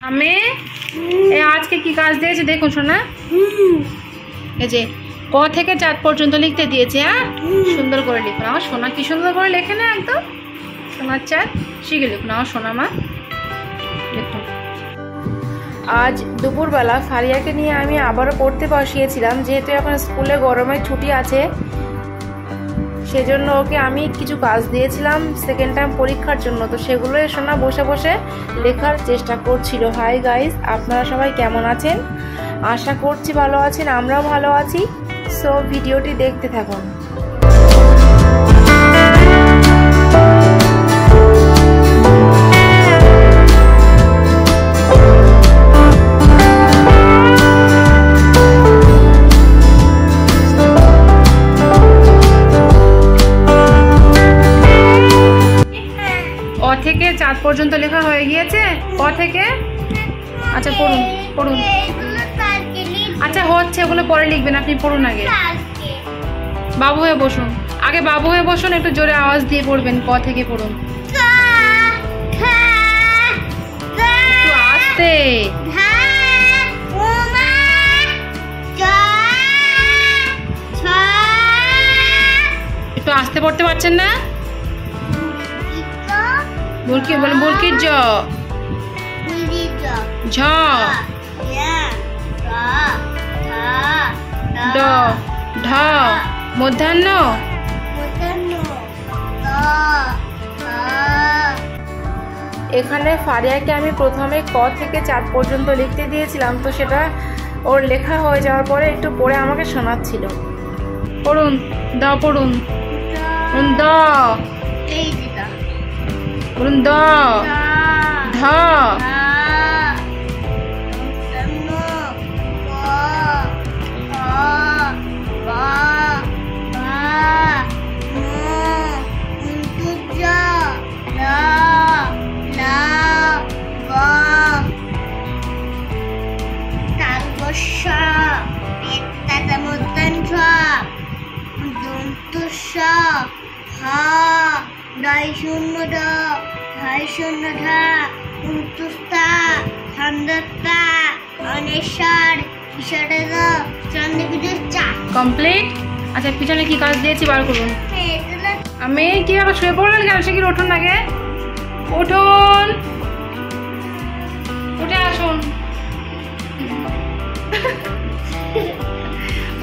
আমি আজকে কি কাজ দিয়েছে দেখুন শোনা। এই যে ক থেকে 4 পর্যন্ত লিখতে দিয়েছে। হ্যাঁ, সুন্দর করে লিখুন। আমার সোনা কি সুন্দর করে লেখে না, একদম সোনার চাঁদ। শিখে লিখুন আমার সোনা মা। দেখুন, আজ দুপুরবেলা ফারিয়াকে নিয়ে আমি আবারও পড়তে বসিয়েছিলাম, যেহেতু এখন স্কুলে গরমের ছুটি আছে, সেজন্য ওকে আমি কিছু কাজ দিয়েছিলাম সেকেন্ড টাইম পরীক্ষার জন্য। তো সেগুলোই শোনা বসে বসে লেখার চেষ্টা করছিল। হাই গাইস, আপনারা সবাই কেমন আছেন? আশা করছি ভালো আছেন, আমরাও ভালো আছি। সো ভিডিওটি দেখতে থাকুন। থেকে 4 পর্যন্ত লেখা হয়ে গিয়েছে। ক থেকে আচ্ছা পড়ুন পড়ুন। আচ্ছা হচ্ছে, ওগুলো পরে লিখবেন, আপনি পড়ুন আগে। বাবু হয়ে বসুন, আগে বাবু হয়ে বসুন, একটু জোরে আওয়াজ দিয়ে পড়বেন। ক থেকে পড়ুন, একটু আস্তে। একটু আস্তে পড়তে পারছেন না? বুরকি বলে, বুরকির জ, ঝ, ড, ঢ, মধ্যাহ্ন। এখানে ফারিয়াকে আমি প্রথমে ক থেকে 4 পর্যন্ত লিখতে দিয়েছিলাম, তো সেটা ওর লেখা হয়ে যাওয়ার পরে একটু পড়ে আমাকে শোনাচ্ছিল। পড়ুন, দ পড়ুন, দ বলুন, দ, ধ, কমপ্লিট। আচ্ছা পিছনে কি কাজ দিয়েছি বার করুন। আমি কি আবার শুয়ে পড়লেন কেন? সে কি উঠুন আগে, উঠুন, উঠে আসুন,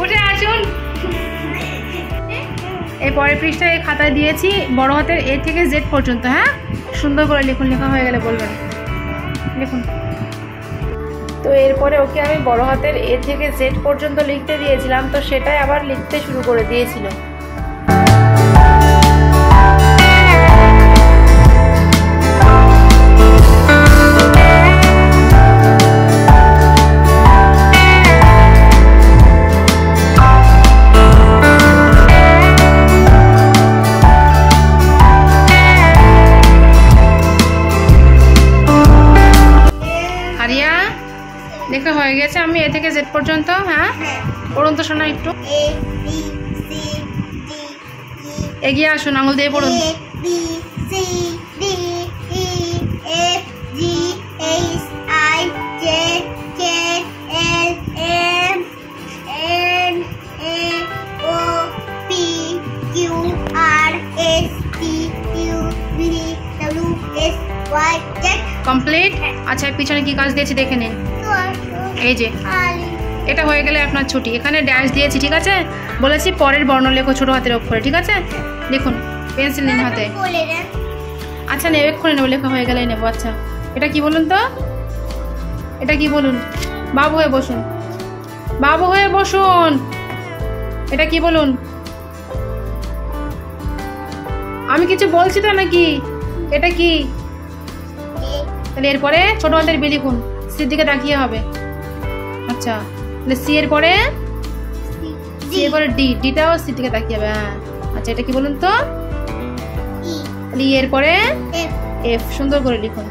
উঠে আসুন। এই পরের পৃষ্ঠায় এই খাতায় দিয়েছি বড় হাতের এ থেকে জেড পর্যন্ত। হ্যাঁ, সুন্দর করে লিখুন, লেখা হয়ে গেলে বলবেন। লিখুন। তো এরপরে ওকে আমি বড় হাতের এ থেকে জেড পর্যন্ত লিখতে দিয়েছিলাম, তো সেটাই আবার লিখতে শুরু করে দিয়েছিল। লেখা হয়ে গেছে, আমি এ থেকে জেড পর্যন্ত। হ্যাঁ, পড়ুন তো শোনা, একটু এগিয়ে আসুন, আঙুল দিয়ে পড়ুন। কমপ্লিট। আচ্ছা পিছনে কি কাজ দিয়েছি দেখে নিন। এই যে এটা হয়ে গেলে আপনার ছুটি। এখানে ড্যাশ দিয়েছি, ঠিক আছে? বলেছি পরের বর্ণ লেখো ছোট হাতের অক্ষরে, ঠিক আছে? দেখুন, পেন্সিল নিন হাতে। আচ্ছা নেব, এক্ষুনি নেবো, লেখা হয়ে গেলেই নেবো। আচ্ছা এটা কি বলুন তো, এটা কি বলুন? বাবু হয়ে বসুন, বাবু হয়ে বসুন। এটা কি বলুন? আমি কিছু বলছি তো নাকি? এটা কি? তাহলে এরপরে ছোট হাতের বি লিখুন, সির দিকে তাকিয়ে হবে। আচ্ছা তাহলে সি এর পরে, সি এর পরে ডি, ডিটাও সি দিকে তাকিয়ে হবে। হ্যাঁ আচ্ছা এটা কি বলুন তো? তাহলে ই এর পরে এফ, সুন্দর করে লিখুন।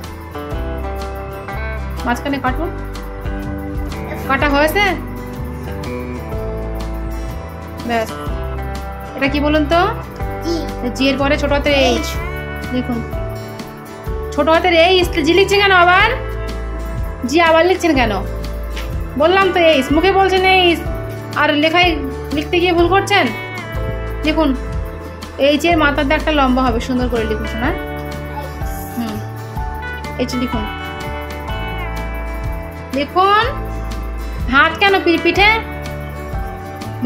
মাঝখানে কাটুন, কাটা হয়েছে? ব্যাস। এটা কি বলুন তো? জি এর পরে ছোট হাতের এইচ লিখুন। ছোট হাতের এই জি লিখছি কেন আবার? জি আবার লিখছেন কেন? বললাম তো এইস, মুখে বলছেন এইস আর লেখায় লিখতে গিয়ে ভুল করছেন। দেখুন এই যে মাথার দাগটা লম্বা হবে, সুন্দর করে লিখুন না। এই যে লিখুন, দেখুন হাত কেন পিঠে,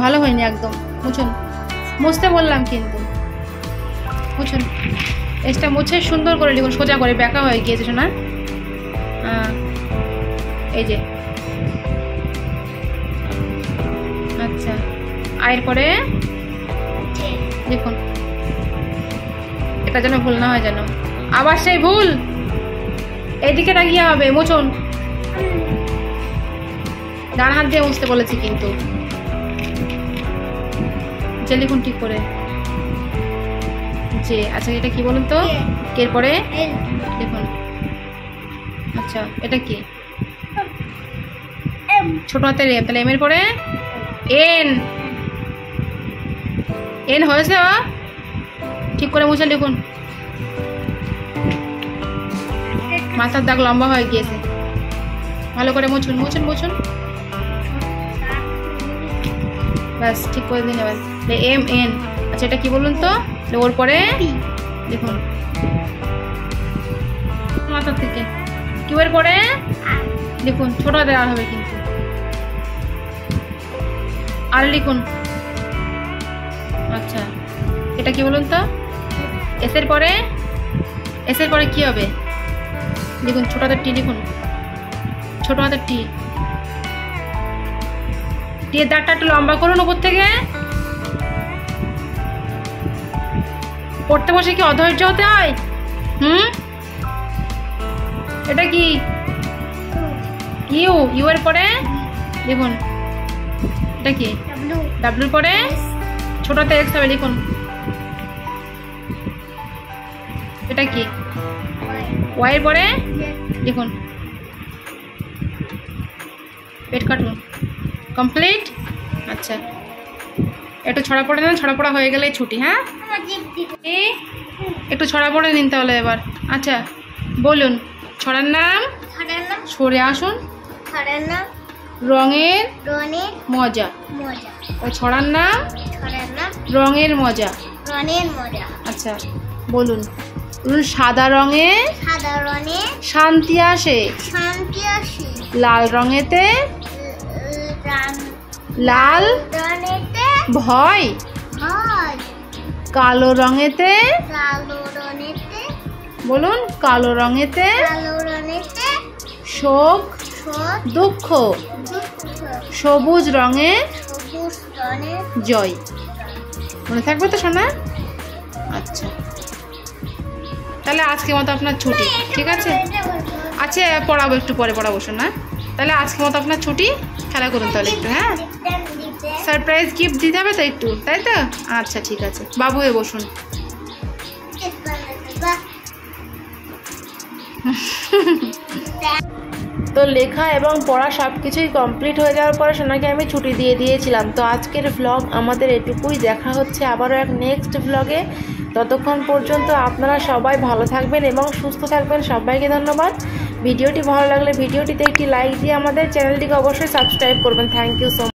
ভালো হয়নি একদম। মুছুন, মুছতে বললাম কিন্তু মুছুন। এসটা মুছে সুন্দর করে লিখুন, সোজা করে, বেঁকা হয়ে গিয়েছে শোনা। এই যে আচ্ছা, আয়ের পরে দেখুন এটা যেন ভুল না হয়, যেন আবার সেই ভুল এইদিকে রাখিয়ে হবে। মুছুন, ডান হাত দিয়ে মুছতে বলেছি কিন্তু। যে লিখুন ঠিক করে যে। আচ্ছা এটা কি বলুন তো? এর পরে দেখুন। আচ্ছা এটা কি? ছোট হাতের এম, তাহলে এম এর পরে এন। এন হয়েছে? ঠিক করে মুছে লিখুন। মাথার দাগ লম্বা হয়ে গিয়েছে, ভালো করে মুছুন মুছুন মুছুন। ব্যাস ঠিক করে দিন এবার। M N. আচ্ছা এটা কি বলুন তো? ওর পরে দেখুন মাথার থেকে কিউ এর পরে লিখুন, ছোট হাতে আর হবে কিন্তু। আর লিখুন। আচ্ছা এটা কি বলুন তো? এস এর পরে, এস এর পরে কি হবে? লিখুন ছোট হাতের টি, লিখুন ছোট হাতের টি। টি এর দাগটা একটু লম্বা করুন উপর থেকে। পড়তে বসে কি অধৈর্য হতে হয়? এটা কি? ইউ। ইউ এর পরে লিখুন এটা কি? ডাব্লিউর পরে ছোট হাতে এক্স হবে, লিখুন এটা কি? ওয়াই এর পরে লিখুন পেট কাটুন। কমপ্লিট। আচ্ছা একটু ছড়া পড়ে দেন, ছড়া পড়া হয়ে গেলে ছুটি। হ্যাঁ একটু ছড়া পড়ে নিন তাহলে এবার। আচ্ছা বলুন ছড়ার নাম। সরে আসুন। রঙের মজা। ওই ছড়ার নাম রঙের মজা। আচ্ছা বলুন সাদা রঙে শান্তি আসে, লাল রঙেতে লাল ভয়, কালো রঙেতে বলুন কালো রঙেতে শোক দুঃখ, সবুজ রঙে জয়। মনে থাকবে তো শোনা? আচ্ছা তাহলে আজকের মতো আপনার ছুটি, ঠিক আছে? আচ্ছা পড়াবো, একটু পরে পড়াবো শোনা। তাহলে আজকের মতো আপনার ছুটি, খেলা করুন তাহলে একটু। হ্যাঁ সারপ্রাইজ গিফট দিতে হবে তো একটু, তাই তো? আচ্ছা ঠিক আছে, বাবু হয়ে বসুন। তো লেখা এবং পড়া সব কিছুই কমপ্লিট হয়ে যাওয়ার পরে সোনাকে আমি ছুটি দিয়ে দিয়েছিলাম। তো আজকের ভ্লগ আমাদের এটুকুই, দেখা হচ্ছে আবারও এক নেক্সট ভ্লগে। ততক্ষণ পর্যন্ত আপনারা সবাই ভালো থাকবেন এবং সুস্থ থাকবেন। সবাইকে ধন্যবাদ। ভিডিওটি ভালো লাগলে ভিডিওটিতে একটি লাইক দিয়ে আমাদের চ্যানেলটিকে অবশ্যই সাবস্ক্রাইব করবেন। Thank you so much.